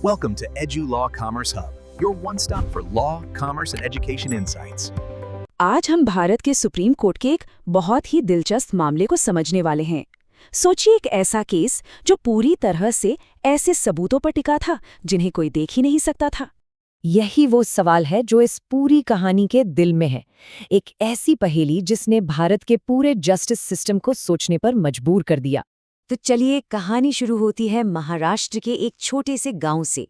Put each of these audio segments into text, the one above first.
Welcome to Edu Law Commerce Hub, your one-stop for law, commerce, and education insights. आज हम भारत के supreme court के एक बहुत ही दिलचस्प मामले को समझने वाले हैं। सोचिए एक ऐसा केस जो पूरी तरह से ऐसे सबूतों पर टिका था जिन्हें कोई देख ही नहीं सकता था। यही वो सवाल है जो इस पूरी कहानी के दिल में है। एक ऐसी पहेली जिसने भारत के पूरे जस्टिस सिस्टम को सोचने पर मजबूर कर दिया। तो चलिए, कहानी शुरू होती है महाराष्ट्र के एक छोटे से गांव से।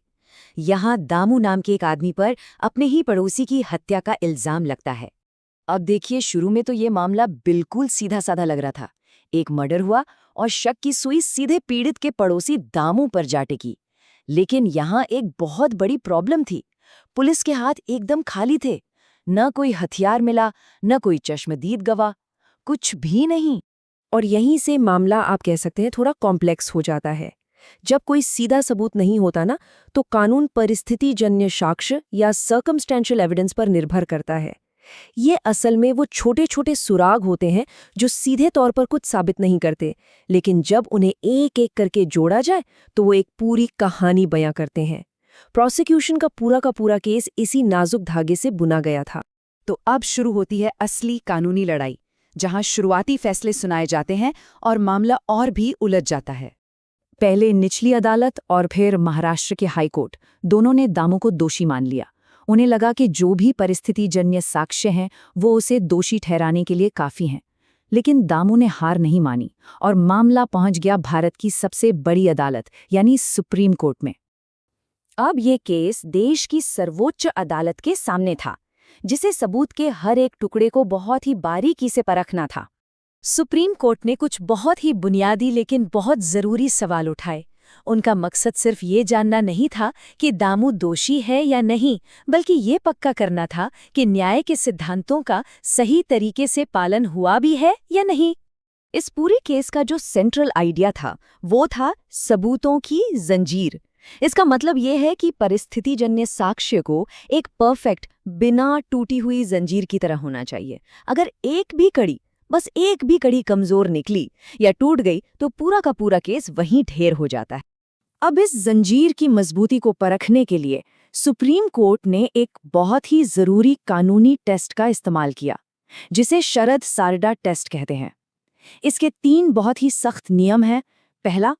यहाँ दामू नाम के एक आदमी पर अपने ही पड़ोसी की हत्या का इल्जाम लगता है। अब देखिए, शुरू में तो ये मामला बिल्कुल सीधा साधा लग रहा था। एक मर्डर हुआ और शक की सुई सीधे पीड़ित के पड़ोसी दामू पर जा टिकी। लेकिन यहाँ एक बहुत बड़ी प्रॉब्लम थी। पुलिस के हाथ एकदम खाली थे। न कोई हथियार मिला, न कोई चश्मदीद गवाह, कुछ भी नहीं। और यहीं से मामला आप कह सकते हैं थोड़ा कॉम्प्लेक्स हो जाता है। जब कोई सीधा सबूत नहीं होता ना, तो कानून परिस्थितिजन्य साक्ष्य या सर्कमस्टेंशियल एविडेंस पर निर्भर करता है। ये असल में वो छोटे छोटे सुराग होते हैं जो सीधे तौर पर कुछ साबित नहीं करते, लेकिन जब उन्हें एक एक करके जोड़ा जाए तो वो एक पूरी कहानी बयां करते हैं। प्रोसिक्यूशन का पूरा केस इसी नाजुक धागे से बुना गया था। तो अब शुरू होती है असली कानूनी लड़ाई, जहां शुरुआती फैसले सुनाए जाते हैं और मामला और भी उलझ जाता है। पहले निचली अदालत और फिर महाराष्ट्र के हाई कोर्ट, दोनों ने दामू को दोषी मान लिया। उन्हें लगा कि जो भी परिस्थितिजन्य साक्ष्य हैं वो उसे दोषी ठहराने के लिए काफी हैं। लेकिन दामू ने हार नहीं मानी और मामला पहुंच गया भारत की सबसे बड़ी अदालत यानी सुप्रीम कोर्ट में। अब ये केस देश की सर्वोच्च अदालत के सामने था, जिसे सबूत के हर एक टुकड़े को बहुत ही बारीकी से परखना था। सुप्रीम कोर्ट ने कुछ बहुत ही बुनियादी लेकिन बहुत जरूरी सवाल उठाए। उनका मकसद सिर्फ ये जानना नहीं था कि दामू दोषी है या नहीं, बल्कि ये पक्का करना था कि न्याय के सिद्धांतों का सही तरीके से पालन हुआ भी है या नहीं। इस पूरे केस का जो सेंट्रल आइडिया था वो था सबूतों की जंजीर। इसका मतलब ये है कि परिस्थितिजन्य साक्ष्य को एक परफेक्ट, बिना टूटी हुई जंजीर की तरह होना चाहिए। अगर बस एक भी कड़ी कमजोर निकली या टूट गई तो पूरा का पूरा केस वहीं ढेर हो जाता है। अब इस जंजीर की मजबूती को परखने के लिए सुप्रीम कोर्ट ने एक बहुत ही जरूरी कानूनी टेस्ट का इस्तेमाल किया, जिसे शरद सारडा टेस्ट कहते हैं। इसके 3 बहुत ही सख्त नियम हैं। पहला,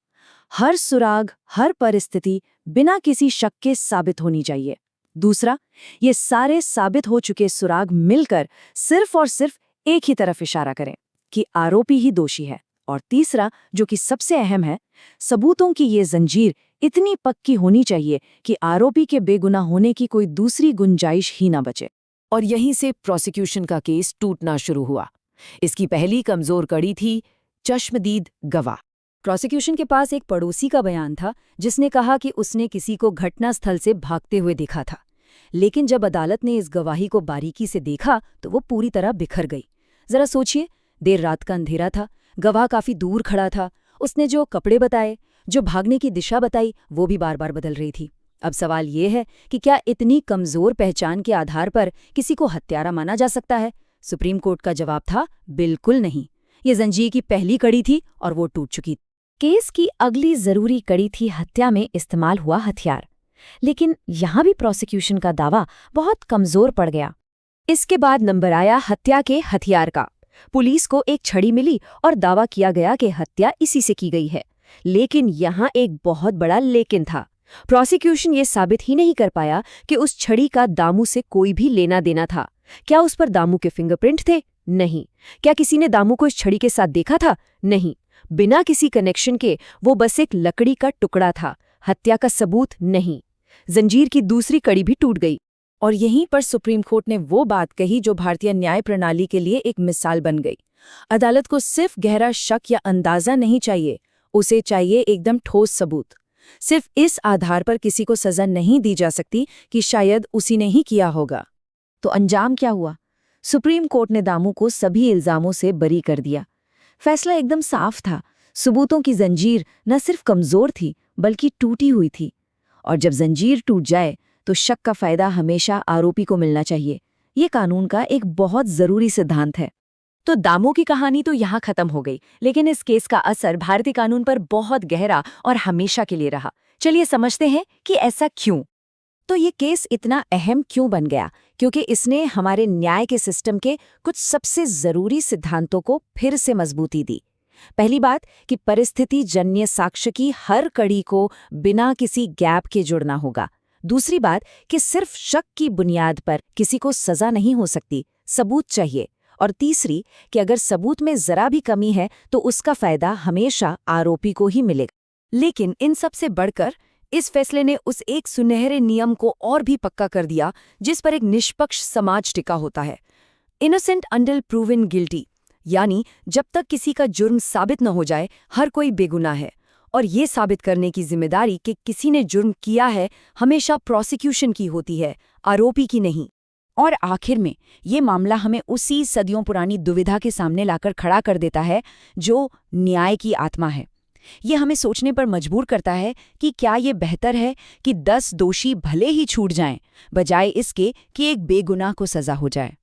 हर सुराग, हर परिस्थिति बिना किसी शक के साबित होनी चाहिए। दूसरा, ये सारे साबित हो चुके सुराग मिलकर सिर्फ और सिर्फ एक ही तरफ इशारा करें कि आरोपी ही दोषी है। और तीसरा, जो कि सबसे अहम है, सबूतों की ये जंजीर इतनी पक्की होनी चाहिए कि आरोपी के बेगुनाह होने की कोई दूसरी गुंजाइश ही ना बचे। और यहीं से प्रोसिक्यूशन का केस टूटना शुरू हुआ। इसकी पहली कमजोर कड़ी थी चश्मदीद गवाह। प्रोसिक्यूशन के पास एक पड़ोसी का बयान था जिसने कहा कि उसने किसी को घटनास्थल से भागते हुए देखा था। लेकिन जब अदालत ने इस गवाही को बारीकी से देखा तो वो पूरी तरह बिखर गई। जरा सोचिए, देर रात का अंधेरा था, गवाह काफी दूर खड़ा था, उसने जो कपड़े बताए, जो भागने की दिशा बताई, वो भी बार बार बदल रही थी। अब सवाल ये है कि क्या इतनी कमजोर पहचान के आधार पर किसी को हत्यारा माना जा सकता है? सुप्रीम कोर्ट का जवाब था बिल्कुल नहीं। ये जंजीर की पहली कड़ी थी और वो टूट चुकी। केस की अगली जरूरी कड़ी थी हत्या में इस्तेमाल हुआ हथियार। लेकिन यहां भी प्रोसिक्यूशन का दावा बहुत कमजोर पड़ गया। इसके बाद नंबर आया हत्या के हथियार का। पुलिस को एक छड़ी मिली और दावा किया गया कि हत्या इसी से की गई है। लेकिन यहां एक बहुत बड़ा लेकिन था। प्रोसिक्यूशन ये साबित ही नहीं कर पाया कि उस छड़ी का दामू से कोई भी लेना देना था। क्या उस पर दामू के फिंगरप्रिंट थे? नहीं। क्या किसी ने दामू को इस छड़ी के साथ देखा था? नहीं। बिना किसी कनेक्शन के वो बस एक लकड़ी का टुकड़ा था, हत्या का सबूत नहीं। जंजीर की दूसरी कड़ी भी टूट गई। और यहीं पर सुप्रीम कोर्ट ने वो बात कही जो भारतीय न्याय प्रणाली के लिए एक मिसाल बन गई। अदालत को सिर्फ गहरा शक या अंदाजा नहीं चाहिए, उसे चाहिए एकदम ठोस सबूत। सिर्फ इस आधार पर किसी को सजा नहीं दी जा सकती कि शायद उसी ने ही किया होगा। तो अंजाम क्या हुआ? सुप्रीम कोर्ट ने दामू को सभी इल्जामों से बरी कर दिया। फैसला एकदम साफ था। सबूतों की जंजीर न सिर्फ कमजोर थी बल्कि टूटी हुई थी। और जब जंजीर टूट जाए तो शक का फायदा हमेशा आरोपी को मिलना चाहिए। ये कानून का एक बहुत जरूरी सिद्धांत है। तो दामू की कहानी तो यहाँ खत्म हो गई, लेकिन इस केस का असर भारतीय कानून पर बहुत गहरा और हमेशा के लिए रहा। चलिए समझते हैं कि ऐसा क्यों। तो ये केस इतना अहम क्यों बन गया? क्योंकि इसने हमारे न्याय के सिस्टम के कुछ सबसे जरूरी सिद्धांतों को फिर से मजबूती दी। पहली बात कि परिस्थिति जन्य साक्ष्य की हर कड़ी को बिना किसी गैप के जुड़ना होगा। दूसरी बात कि सिर्फ शक की बुनियाद पर किसी को सजा नहीं हो सकती, सबूत चाहिए। और तीसरी कि अगर सबूत में जरा भी कमी है तो उसका फायदा हमेशा आरोपी को ही मिलेगा। लेकिन इन सब से बढ़कर इस फैसले ने उस एक सुनहरे नियम को और भी पक्का कर दिया जिस पर एक निष्पक्ष समाज टिका होता है, इनोसेंट अंटिल प्रूवन गिल्टी, यानी जब तक किसी का जुर्म साबित न हो जाए हर कोई बेगुनाह है। और ये साबित करने की जिम्मेदारी कि किसी ने जुर्म किया है हमेशा प्रोसिक्यूशन की होती है, आरोपी की नहीं। और आखिर में ये मामला हमें उसी सदियों पुरानी दुविधा के सामने लाकर खड़ा कर देता है जो न्याय की आत्मा है। ये हमें सोचने पर मजबूर करता है कि क्या ये बेहतर है कि 10 दोषी भले ही छूट जाएं, बजाय इसके कि एक बेगुनाह को सजा हो जाए।